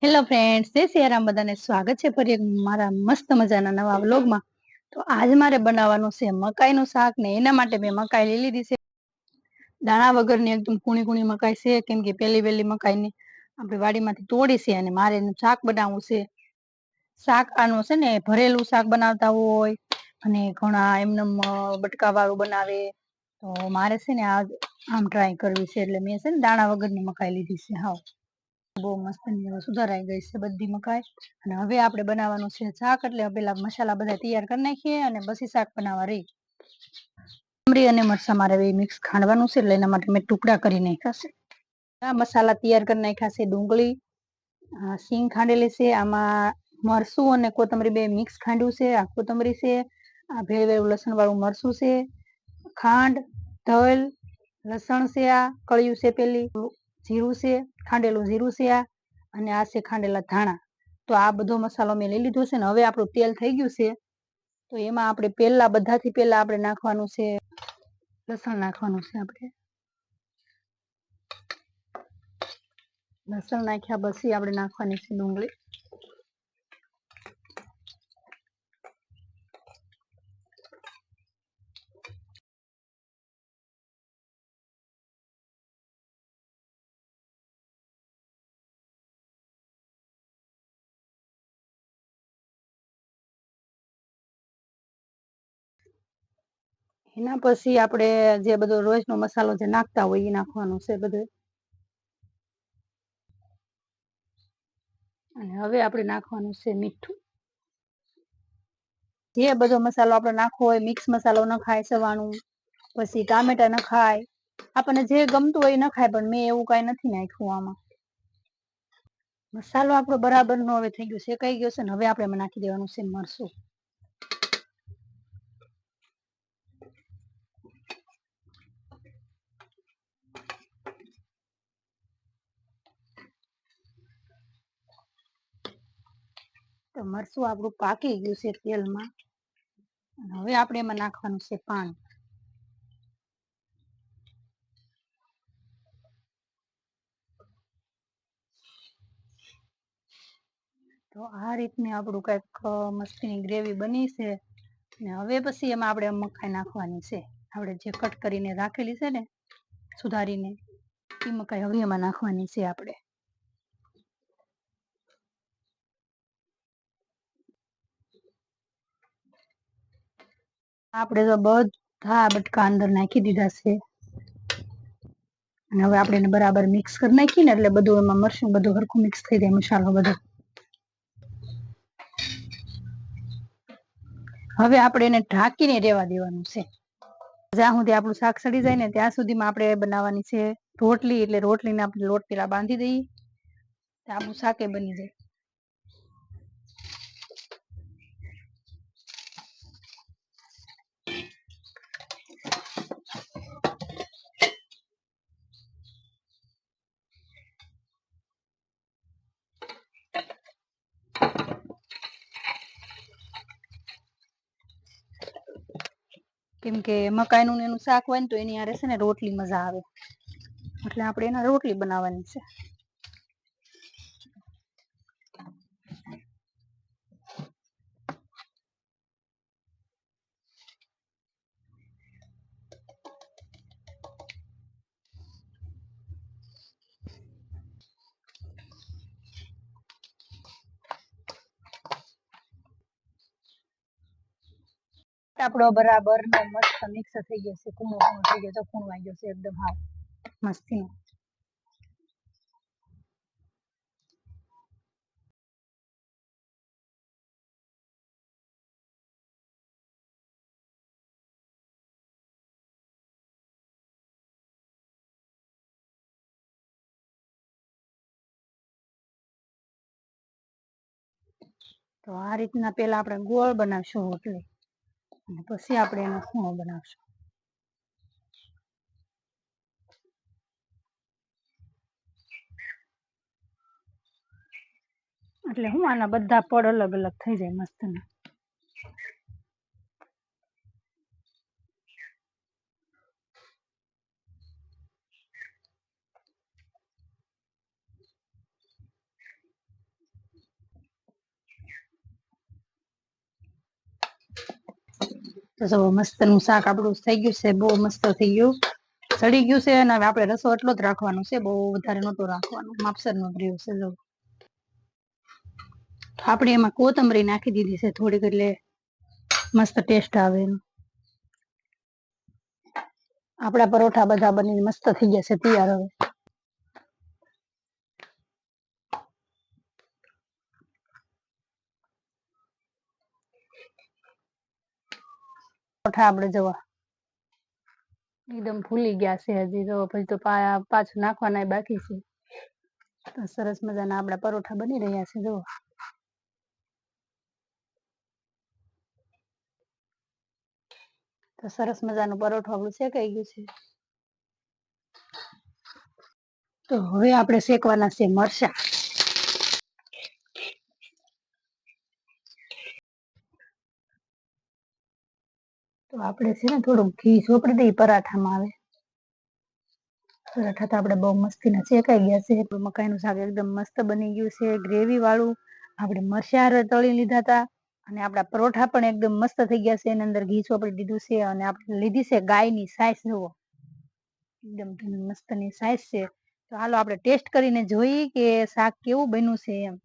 Hello friends, જય સિયારામ. બધાને સ્વાગત છે ફરી એક મારા મસ્ત મજાના નવા વ્લોગમાં. તો આજ મારે બનાવવાનું છે મકાઈનું શાક ને એના માટે મેં મકાઈ લઈ લીધી છે. દાણા વગરની એકદમ કૂણી કૂણી મકાઈ છે, કેમ કે પેલી વેલી મકાઈની આપણે વાડીમાંથી તોડી છે અને મારે એનું શાક બનાવવું છે. શાક આનું છે ને ભરેલું શાક બનાવતા હોય અને ઘણા એમને બટકા વાળું બનાવે. તો મારે છે ને આમ ટ્રાય કરવી છે, એટલે મેં છે ને દાણા વગરની મકાઈ લીધી છે. હાવ બહુ મસ્ત સુધારાઈ ગઈ છે બધી મકાઈ. અને હવે આપણે બનાવવાનું છે શાક, એટલે પેલા મસાલા બધા તૈયાર કરી નાખીએ અને પછી શાક બનાવવા રહી. ડુંગળી અને મરચા મારે મિક્સ ખાંડવાનું છે, એટલે એના માટે મેં ટુકડા કરી નાખ્યા છે. મસાલા તૈયાર કરી નાખ્યા છે. ડુંગળી, સિંગ ખાંડેલી છે, આમાં મરસું અને કોથમરી બે મિક્સ ખાંડ્યું છે. આ કોથમરી છે, આ ભેળવેલું લસણ વાળું મરસું છે, ખાંડ, તલ, લસણ છે, આ કળિયું છે, પેલી જીરું છે, ખાંડેલું જીરું છે આ, અને આ છે ખાંડેલા ધાણા. તો આ બધો મસાલો મેં લઈ લીધો છે ને હવે આપણું તેલ થઈ ગયું છે. તો એમાં આપણે બધાથી પેલા આપણે નાખવાનું છે લસણ નાખવાનું છે. આપણે લસણ નાખ્યા પછી આપણે નાખવાની છે ડુંગળી. એના પછી આપણે જે બધો રોજનો મસાલો જે નાખતા હોય એ નાખવાનો છે બધો. અને હવે આપણે નાખવાનું છે મીઠું. જે બધો મસાલો આપણે નાખવો હોય, મિક્સ મસાલો નખાય સવાણું, પછી ટામેટા નખાય, આપણને જે ગમતું હોય એ નખાય, પણ મેં એવું કઈ નથી નાખ્યું આમાં. મસાલો આપણો બરાબર નો હવે થઈ ગયો છે, શેકાઈ ગયો છે ને હવે આપણે એમાં નાખી દેવાનું છે મરચું. તો મરચું આપણું પાકી ગયું છે તેલમાં. હવે આપણે એમાં નાખવાનું છે પાણી. તો આ રીતની આપણું કઈક મસ્તીની ગ્રેવી બની છે. ને હવે પછી એમાં આપણે મકાઈ નાખવાની છે, આપણે જે કટ કરીને રાખેલી છે ને સુધારીને, એ મકાઈ હવે એમાં નાખવાની છે આપણે. આપણે તો બધા બટકા અંદર નાખી દીધા છે. અને હવે આપણે એને બરાબર મિક્સ કરી નાખીએ ને એટલે બધું એમાં મરચું બધું હરખું મિક્સ થઈ જાય, મસાલો બધો. હવે આપણે એને ઢાંકીને રેવા દેવાનું છે. જ્યાં સુધી આપણું શાક સડી જાય ને ત્યાં સુધીમાં આપણે બનાવવાની છે રોટલી. એટલે રોટલીને આપણે લોટ પેલા બાંધી દઈએ, આપણું શાકે બની જાય. કેમ કે મકાઈનું એનું શાક હોય ને તો એની હારે છે ને રોટલી મજા આવે, એટલે આપણે એના રોટલી બનાવવાની છે. આપણો બરાબર નો મસ્ત મિક્સ થઈ ગયો છે, કૂણો કૂણો થઈ ગયો છે, ખૂણવાઈ ગયો છે એકદમ હાવ મસ્તી. તો આ રીતના પેલા આપણે ગોળ બનાવશું રોટલી, અને પછી આપણે એનો ખૂણો બનાવશું. એટલે હું આના બધા પડ અલગ અલગ થઈ જાય મસ્ત ના. તો જો મસ્તનું શાક આપણું થઈ ગયું છે, બહુ મસ્ત થઈ ગયું, સડી ગયું છે. અને હવે આપણે રસો એટલો જ રાખવાનો છે, બહુ વધારે નહોતો રાખવાનો, માપસર નો રહ્યો છે. જો આપણે એમાં કોથમરી નાખી દીધી છે થોડીક, એટલે મસ્ત ટેસ્ટ આવે એનો. આપણા પરોઠા બધા બનીને મસ્ત થઈ ગયા છે, તૈયાર. હવે પરોઠા આપણે જોવા એકદમ ફૂલી ગયા છે. હજી તો પછી તો પાછું નાખવાના બાકી છે. તો સરસ મજાના આપણા પરોઠા બની રહ્યા છે. જો તો સરસ મજાનું પરોઠું આપણું શેકાઈ ગયું છે. તો હવે આપણે શેકવાના છે મરચા. તો આપણે છે ને થોડુંક ઘી ચોપડી દઈએ પરાઠામાં. આવે પરાઠા તો આપણે બહુ મસ્તીના શેકાઈ ગયા છે. મકાઈનું શાક એકદમ મસ્ત બની ગયું છે, ગ્રેવી વાળું. આપણે મરચાં તળી લીધા હતા, અને આપણા પરોઠા પણ એકદમ મસ્ત થઈ ગયા છે. એની અંદર ઘી ચોપડી દીધું છે, અને આપણે લીધી છે ગાયની સાઈઝ. જુઓ એકદમ મસ્તની સાઈઝ છે. તો હાલો આપણે ટેસ્ટ કરીને જોઈએ કે શાક કેવું બન્યું છે એમ.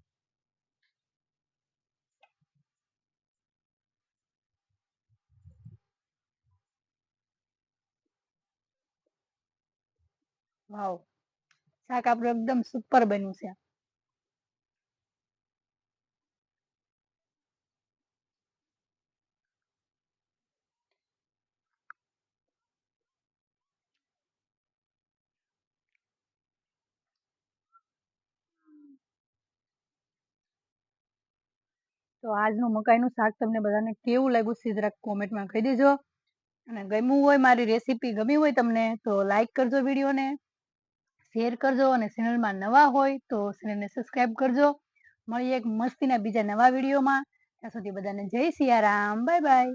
વાવ, શાક આપણું એકદમ સુપર બન્યું છે. તો આજનું મકાઈનું શાક તમને બધાને કેવું લાગ્યું છે જરાક કોમેન્ટમાં કહી દેજો. અને ગમ્યું હોય, મારી રેસીપી ગમી હોય તમને, તો લાઈક કરજો, વિડીયોને શેર કરજો, અને ચેનલમાં નવા હોય તો ચેનલને સબસ્ક્રાઈબ કરજો. મળીએ એક મસ્તીના બીજા નવા વિડીયોમાં. ત્યાં સુધી બધાને જય સિયારામ, બાય બાય.